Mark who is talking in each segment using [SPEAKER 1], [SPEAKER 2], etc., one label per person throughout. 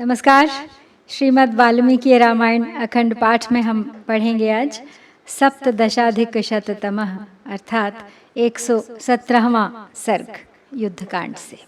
[SPEAKER 1] नमस्कार। श्रीमद् वाल्मीकि रामायण अखंड पाठ में हम पढ़ेंगे आज सप्तदशाधिकशततमः अर्थात 117वां सर्ग युद्धकांड से।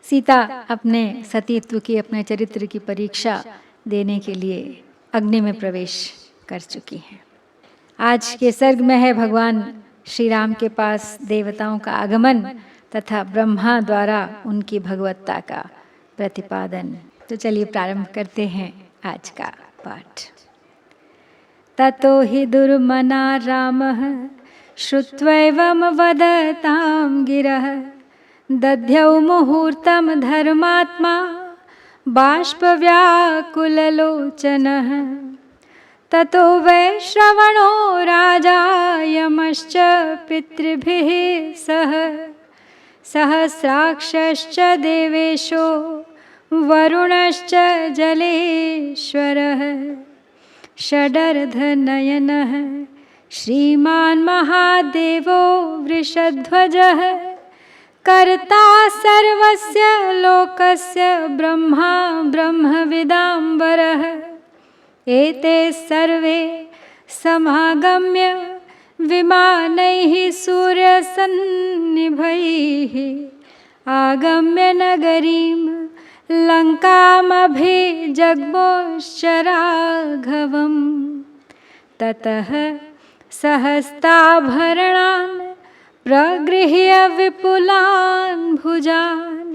[SPEAKER 1] सीता अपने सतीत्व की, अपने चरित्र की परीक्षा देने के लिए अग्नि में प्रवेश कर चुकी हैं। आज के सर्ग में है भगवान श्री राम के पास देवताओं का आगमन तथा ब्रह्मा द्वारा उनकी भगवत्ता का प्रतिपादन। तो चलिए प्रारंभ करते हैं आज का पाठ। ततो हि दुर्मना रामः श्रुत्वैवं वदतां गिरः दध्यौ मुहूर्तं धर्मात्मा बाष्पव्याकुललोचनः। ततो वै श्रवणो राजा यमश्च पितृभिः सह सहस्राक्षश्च देवेशो वरुणश्च जलेश्वरः षडर्धनयनः श्रीमान् महादेवो वृषध्वजः कर्ता सर्वस्य लोकस्य ब्रह्मा ब्रह्मविदाम्बरः। एते सर्वे समागम्य विमानैः सूर्यसन्निभैः आगम्य नगरीं लङ्कामभिजग्मुश्चराघवम्। ततः सहस्ताभरणान् प्रगृह्य विपुलान् भुजान्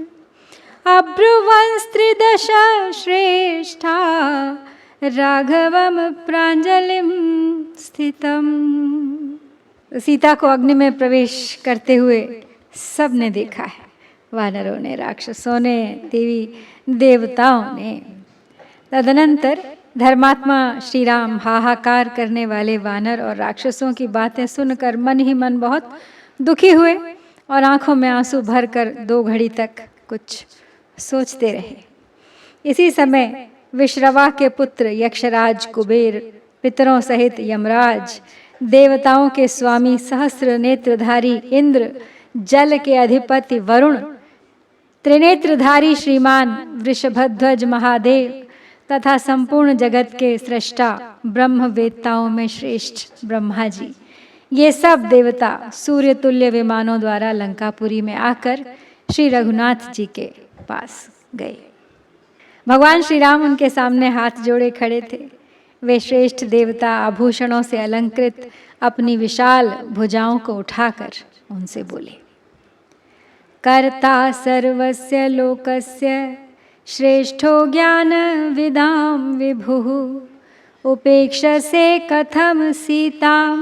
[SPEAKER 1] अब्रुवंस्त्रिदश श्रेष्ठा राघवं प्राञ्जलिं स्थितम्। सीता को अग्नि में प्रवेश करते हुए सबने देखा है, वानरों ने, राक्षसों ने, देवी देवताओं ने। तदनंतर धर्मात्मा श्री राम हाहाकार करने वाले वानर और राक्षसों की बातें सुनकर मन ही मन बहुत दुखी हुए और आंखों में आंसू भरकर 2 घड़ी तक कुछ सोचते रहे। इसी समय विश्रवा के पुत्र यक्षराज कुबेर, पितरों सहित यमराज, देवताओं के स्वामी सहस्र नेत्रधारी इंद्र, जल के अधिपति वरुण, त्रिनेत्रधारी श्रीमान वृषभध्वज महादेव तथा संपूर्ण जगत के सृष्टा ब्रह्मवेत्ताओं में श्रेष्ठ ब्रह्मा जी, ये सब देवता सूर्य तुल्य विमानों द्वारा लंकापुरी में आकर श्री रघुनाथ जी के पास गए। भगवान श्री राम उनके सामने हाथ जोड़े खड़े थे। वे श्रेष्ठ देवता आभूषणों से अलंकृत अपनी विशाल भुजाओं को उठाकर उनसे बोले, कर्ता सर्वस्य लोकस्य श्रेष्ठो ज्ञान विदां विभुः उपेक्षसे कथम सीतां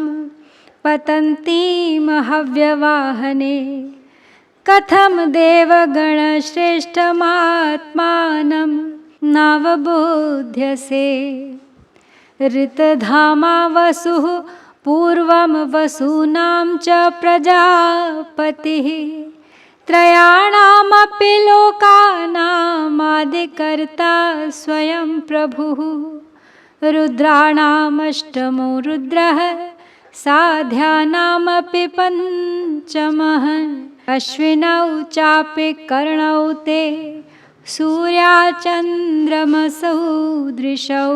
[SPEAKER 1] पतन्तीं हव्यवाहने। कथम देवगण श्रेष्ठमात्मानं नावबोध्यसे। ऋतधामा वसुः पूर्वं वसूनां च प्रजापतिः त्रयाणामपि लोकानामादिकर्ता स्वयं प्रभुः। रुद्राणामष्टमो रुद्रः साध्यानामपि पञ्चमः। अश्विनौ चापि कर्णौ ते सूर्याचन्द्रमसौ दृशौ।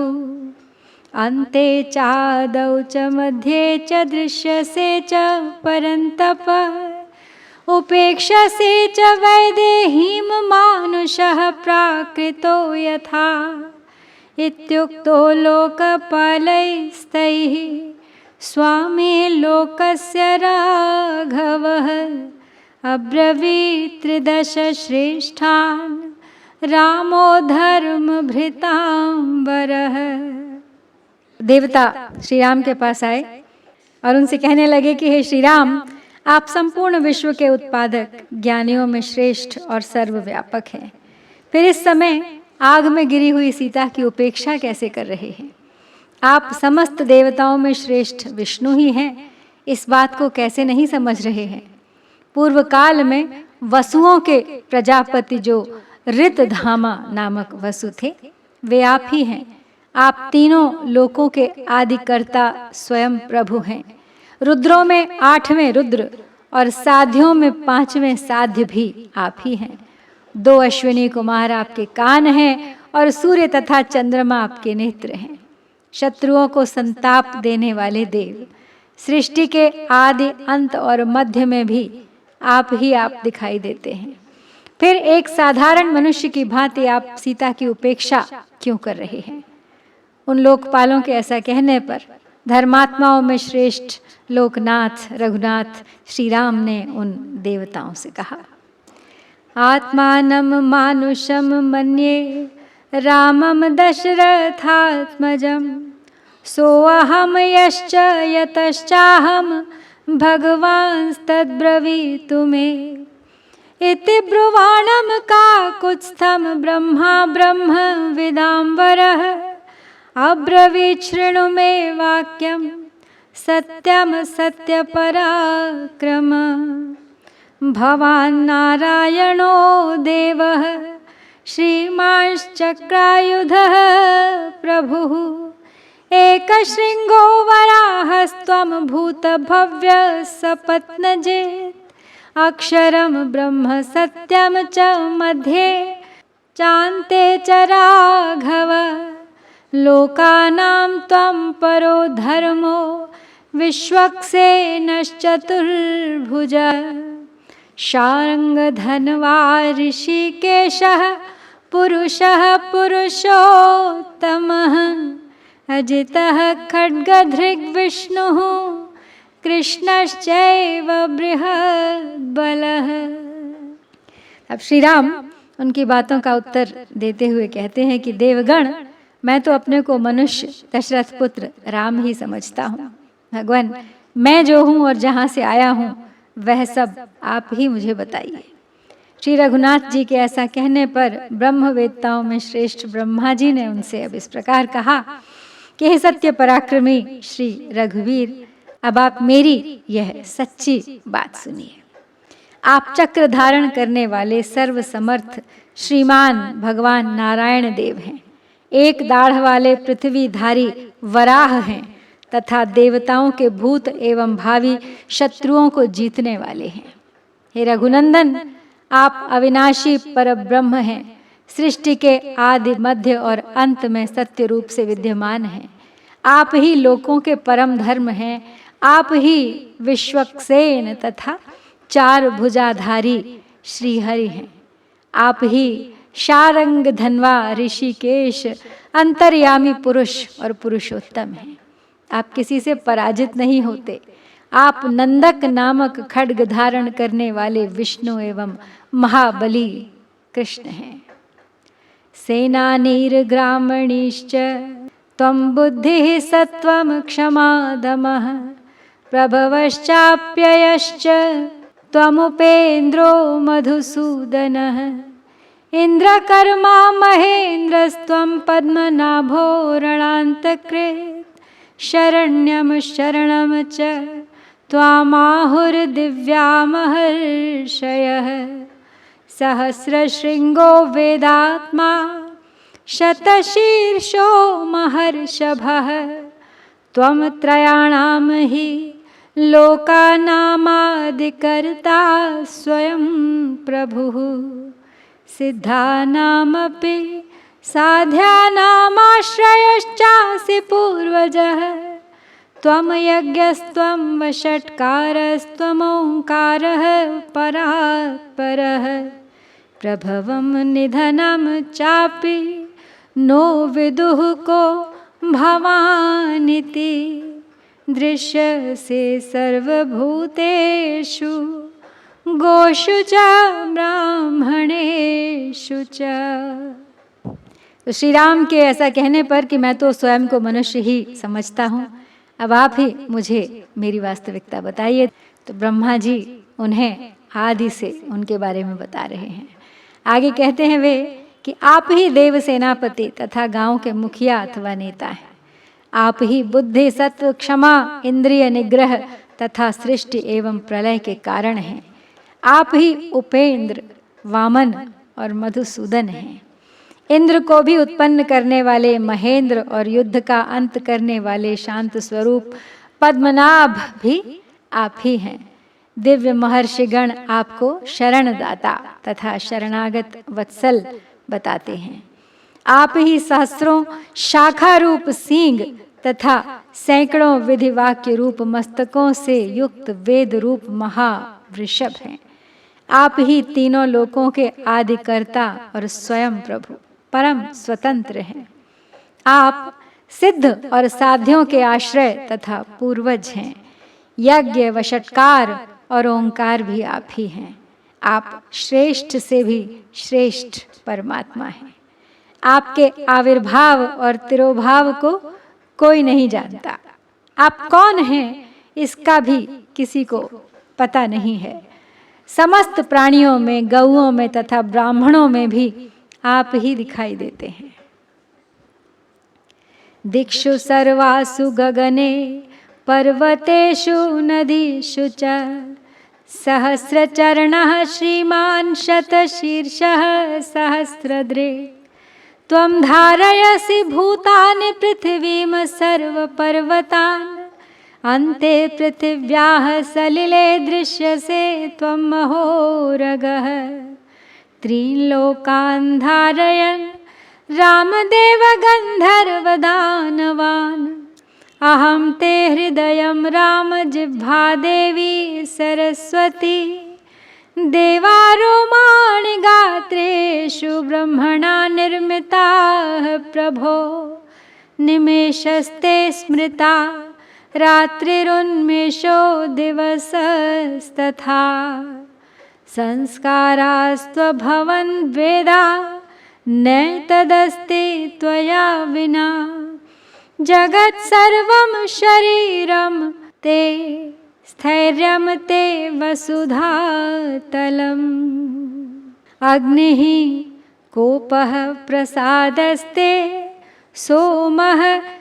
[SPEAKER 1] अन्ते चादौ च मध्ये च दृश्यसे च परन्तप। उपेक्षसे च वैदेहीं मानुषः प्राकृतो यथा। इत्युक्तो लोकपालैस्तैः स्वामी लोकस्य राघवः अब्रवीत् 13 श्रेष्ठान् रामो धर्मभृतांबरः। देवता श्री राम के पास आए और उनसे कहने लगे कि हे श्री राम, आप संपूर्ण विश्व के उत्पादक, ज्ञानियों में श्रेष्ठ और सर्वव्यापक हैं। फिर इस समय आग में गिरी हुई सीता की उपेक्षा कैसे कर रहे हैं? आप समस्त देवताओं में श्रेष्ठ विष्णु ही हैं, इस बात को कैसे नहीं समझ रहे हैं? पूर्व काल में वसुओं के प्रजापति जो ऋतधामा नामक वसु थे, वे आप ही हैं। आप तीनों लोकों के आदिकर्ता स्वयं प्रभु हैं। रुद्रों में 8वें रुद्र और साध्यों में 5वें साध्य भी आप ही हैं। 2 अश्विनी कुमार आपके कान हैं और सूर्य तथा चंद्रमा आपके नेत्र हैं। शत्रुओं को संताप देने वाले देव, सृष्टि के आदि अंत और मध्य में भी आप दिखाई देते हैं। फिर एक साधारण मनुष्य की भांति आप सीता की उपेक्षा क्यों कर रहे हैं? उन लोकपालों के ऐसा कहने पर धर्मात्माओं में श्रेष्ठ लोकनाथ रघुनाथ श्री राम ने उन देवताओं से कहा, आत्मानं मानुषं मन्ये रामं दशरथात्मजं सोऽहं यश्च यतश्चाहं भगवांस्तद्ब्रवीतु मे इति ब्रुवाणं काकुत्स्थं ब्रह्मा ब्रह्मविदाम्बरः अब्रवीत् शृणु मे वाक्यं सत्यं सत्यपराक्रम भवान् नारायणो देवः श्रीमांश्चक्रायुधः प्रभुः एकशृङ्गो वराहस्त्वं भूतभव्यः सपत्नजित् अक्षरं ब्रह्म सत्यं च मध्ये चान्ते च राघव लोकानां त्वं परो धर्मो विश्वक्सेनश्चतुर्भुजः शार्ङ्गधन्वा ऋषिकेशः पुरुषः पुरुषोत्तमः अजितः खड्गधृग्विष्णुः कृष्णश्चैव बृहद्बलः। अब श्री राम उनकी बातों का उत्तर देते हुए कहते हैं कि देवगण, मैं तो अपने को मनुष्य दशरथ पुत्र राम ही समझता हूँ। भगवान, मैं जो हूँ और जहाँ से आया हूँ वह सब आप ही मुझे बताइए। श्री रघुनाथ जी के ऐसा कहने पर ब्रह्मवेत्ताओं में श्रेष्ठ ब्रह्मा जी ने उनसे अब इस प्रकार कहा कि हे सत्य पराक्रमी श्री रघुवीर, अब आप मेरी यह सच्ची बात सुनिए। आप चक्र धारण करने वाले सर्व समर्थ श्रीमान भगवान नारायण देव हैं। एक दाढ़ वाले पृथ्वीधारी वराह हैं तथा देवताओं के भूत एवं भावी शत्रुओं को जीतने वाले हैं। हे रघुनंदन, आप अविनाशी परब्रह्म हैं। सृष्टि के आदि मध्य और अंत में सत्य रूप से विद्यमान हैं। आप ही लोकों के परम धर्म हैं। आप ही विश्वक्सेन तथा चार भुजाधारी श्रीहरि हैं। आप ही शारंग धन्वा ऋषिकेश अंतर्यामी पुरुष और पुरुषोत्तम हैं। आप किसी से पराजित नहीं होते। आप नंदक नामक खड्ग धारण करने वाले विष्णु एवं महाबली कृष्ण हैं। सेनानीर्ग्रामणीश्च त्वं बुद्धिः सत्वं क्षमा दमः प्रभवश्चाप्ययश्च त्वमुपेन्द्रो मधुसूदनः इन्द्रकर्मा महेन्द्रस्त्वं पद्मनाभोरणान्तकृत् शरण्यं शरणं च त्वामाहुर्दिव्या महर्षयः सहस्रशृङ्गो वेदात्मा शतशीर्षो महर्षभः त्वं त्रयाणां हि लोकानामादिकर्ता स्वयं प्रभुः सिद्धानामपि साध्यानामाश्रयश्चासि पूर्वजः त्वं यज्ञस्त्वं वषट्कारस्त्वमोङ्कारः परात्परः प्रभवं निधनं चापि नो विदुः को भवानिति दृश्यसे सर्वभूतेषु गोषु च ब्राह्मणेषु च। तो श्री राम के ऐसा कहने पर कि मैं तो स्वयं को मनुष्य ही समझता हूँ, अब आप ही मुझे मेरी वास्तविकता बताइए। तो ब्रह्मा जी उन्हें आदि से उनके बारे में बता रहे हैं। आगे कहते हैं वे कि आप ही देव सेनापति तथा गांव के मुखिया अथवा नेता हैं। आप ही बुद्धि सत्व क्षमा इंद्रिय निग्रह तथा सृष्टि एवं प्रलय के कारण हैं। आप ही उपेंद्र वामन और मधुसूदन हैं। इंद्र को भी उत्पन्न करने वाले महेंद्र और युद्ध का अंत करने वाले शांत स्वरूप पद्मनाभ भी आप ही हैं। दिव्य महर्षिगण आपको शरणदाता तथा शरणागत वत्सल बताते हैं। आप ही सहस्रों शाखा रूप सींग तथा सैकड़ों विधि वाक्य रूप मस्तकों से युक्त वेद रूप महावृषभ हैं। आप ही तीनों लोकों के आदिकर्ता और स्वयं प्रभु परम स्वतंत्र हैं। आप सिद्ध और साध्यों के आश्रय तथा पूर्वज हैं। यज्ञ वषटकार और ओंकार भी आप ही हैं। आप श्रेष्ठ से भी श्रेष्ठ परमात्मा हैं। आपके आविर्भाव और तिरोभाव को कोई नहीं जानता। आप कौन हैं इसका भी किसी को पता नहीं है। समस्त प्राणियों में, गौओं में तथा ब्राह्मणों में भी आप ही दिखाई देते हैं। दिक्षु सर्वासु गगने पर्वतेषु नदीषु च सहस्रचरणः श्रीमान् शतशीर्षः सहस्रदृक् त्वं धारयसि भूतानि पृथिवीं सर्वपर्वतान् अन्ते पृथिव्याः सलिले दृश्यसे त्वं महोरगः त्रीन् लोकान् धारयन् रामदेव गन्धर्वदानवान् अहं ते हृदयं राम जिह्वा देवी सरस्वती देवारोमाणि गात्रेषु ब्रह्मणा निर्मिताः प्रभो निमेषस्ते स्मृता रात्रिरुन्मेषो दिवसस्तथा संस्कारास्त्वभवन् वेदा नैतदस्ति त्वया विना जगत् सर्वं शरीरं ते स्थैर्यं ते वसुधातलम् अग्निः कोपः प्रसादस्ते सोमः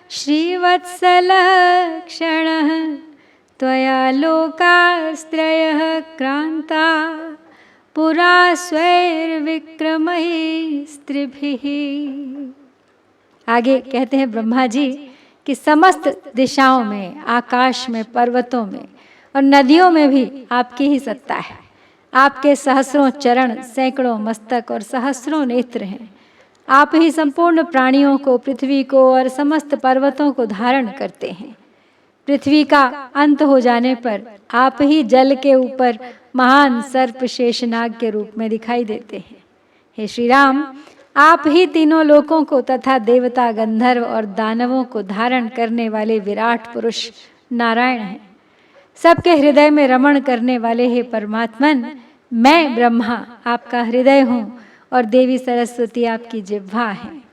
[SPEAKER 1] श्रीवत्सलक्षणः त्वया लोकास्त्रयः क्रान्ता पुरा स्वैर्विक्रमैः स्त्रिभिः। आगे कहते हैं ब्रह्मा जी कि समस्त दिशाओं में, आकाश में, पर्वतों में और नदियों में भी आपकी ही सत्ता है। आपके सहस्रों चरण, सैकड़ों मस्तक और सहस्रों नेत्र हैं। आप ही संपूर्ण प्राणियों को, पृथ्वी को और समस्त पर्वतों को धारण करते हैं। पृथ्वी का अंत हो जाने पर आप ही जल के ऊपर महान सर्प शेषनाग के रूप में दिखाई देते हैं। हे श्री राम, आप ही तीनों लोकों को तथा देवता, गंधर्व और दानवों को धारण करने वाले विराट पुरुष नारायण हैं। सबके हृदय में रमण करने वाले हे परमात्मन, मैं ब्रह्मा आपका हृदय हूँ और देवी सरस्वती आपकी जिह्वा है।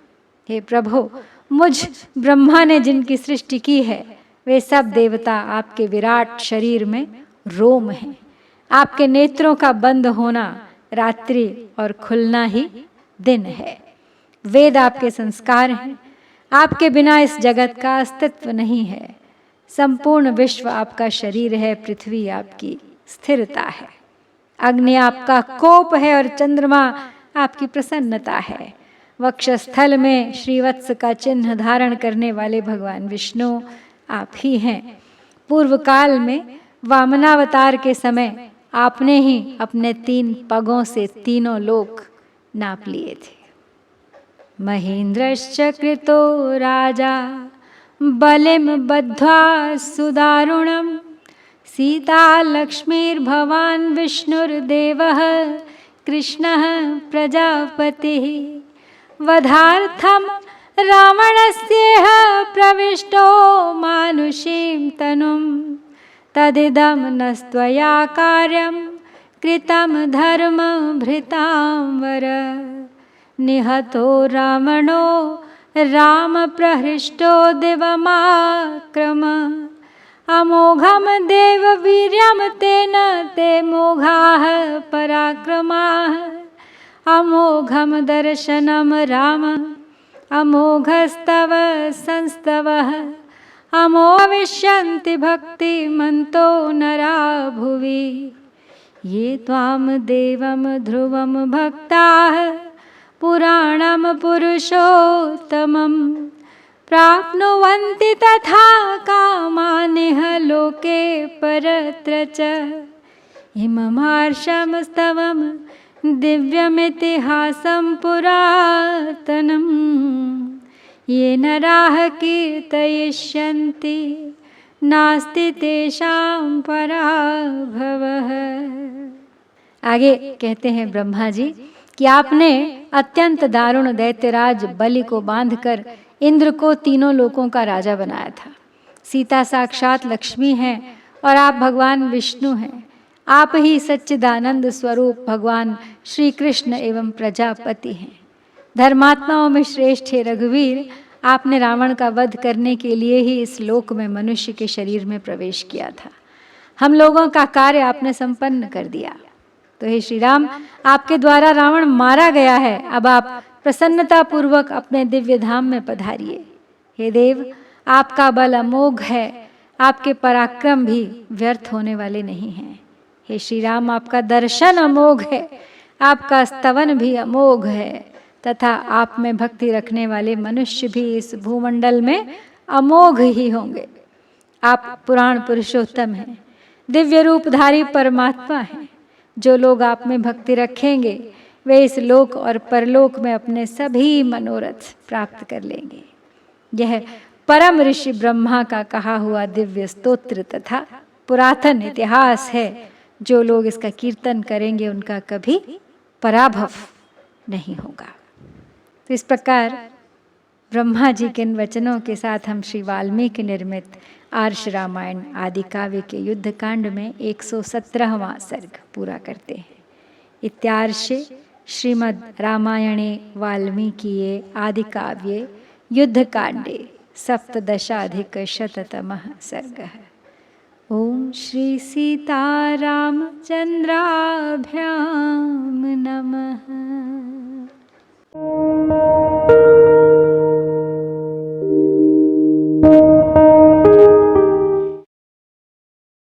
[SPEAKER 1] हे प्रभु, मुझ ब्रह्मा ने जिनकी सृष्टि की है वे सब देवता आपके विराट शरीर में रोम हैं। आपके नेत्रों का बंद होना रात्रि और खुलना ही दिन है। वेद आपके संस्कार हैं। आपके बिना इस जगत का अस्तित्व नहीं है। संपूर्ण विश्व आपका शरीर है, पृथ्वी आपकी स्थिरता है, अग्नि आपका कोप है और चंद्रमा आपकी प्रसन्नता है। वक्षस्थल में श्रीवत्स का चिन्ह धारण करने वाले भगवान विष्णु आप ही हैं। पूर्व काल में वामनावतार के समय आपने ही अपने 3 पगों से तीनों लोक नाप लिए थे। महेन्द्रश्च कृतो राजा बलिं बद्ध्वा सुदारुणं सीता लक्ष्मीर्भवान् विष्णुर्देवः कृष्णः प्रजापतिः वधार्थं रावणस्येह प्रविष्टो मानुषीं तनुं तदिदं नस्त्वया कार्यं कृतं धर्मभृतां वर निहतो रावणो रामप्रहृष्टो दिवमाक्रम अमोघं देववीर्यं तेन ते मोघाः पराक्रमाः अमोघं दर्शनं राम अमोघस्तव संस्तवः अमोघविष्यन्ति भक्तिमन्तो नरा भुवि ये त्वां देवं ध्रुवं भक्ताः पुराणं पुरुषोत्तमं प्राप्नुवन्ति तथा कामानिह लोके परत्र च इममार्षं स्तवं दिव्यमितिहासं पुरातनं ये नराः कीर्तयिष्यन्ति नास्ति तेषां पराभवः। आगे कहते हैं ब्रह्मा जी कि आपने अत्यंत दारुण दैत्यराज बलि को बांधकर इंद्र को तीनों लोकों का राजा बनाया था। सीता साक्षात लक्ष्मी हैं और आप भगवान विष्णु हैं। आप ही सच्चिदानंद स्वरूप भगवान श्री कृष्ण एवं प्रजापति हैं। धर्मात्माओं में श्रेष्ठ है रघुवीर, आपने रावण का वध करने के लिए ही इस लोक में मनुष्य के शरीर में प्रवेश किया था। हम लोगों का कार्य आपने संपन्न कर दिया। तो हे श्री राम, आपके द्वारा रावण मारा गया है। अब आप प्रसन्नता पूर्वक अपने दिव्य धाम में पधारिए। हे देव, आपका बल अमोघ है, आपके पराक्रम भी व्यर्थ होने वाले नहीं हैं। हे श्री राम, आपका दर्शन अमोघ है, आपका स्तवन भी अमोघ है, तथा आप में भक्ति रखने वाले मनुष्य भी इस भूमंडल में अमोघ ही होंगे। आप पुराण पुरुषोत्तम हैं, दिव्य रूपधारी परमात्मा हैं। जो लोग आप में भक्ति रखेंगे वे इस लोक और परलोक में अपने सभी मनोरथ प्राप्त कर लेंगे। यह परम ऋषि ब्रह्मा का कहा हुआ दिव्य स्तोत्र तथा पुरातन इतिहास है। जो लोग इसका कीर्तन करेंगे उनका कभी पराभव नहीं होगा। तो इस प्रकार ब्रह्मा जी के इन वचनों के साथ हम श्री वाल्मीकि निर्मित आर्ष रामायण आदि काव्य के युद्ध कांड में 117वां सर्ग पूरा करते हैं। इत्यार्षे श्रीमद् रामायणे वाल्मीकिये आदि काव्ये युद्ध कांडे 17+शततमः सर्गः। ओम श्री सीतारामचंद्राभ्यां नमः।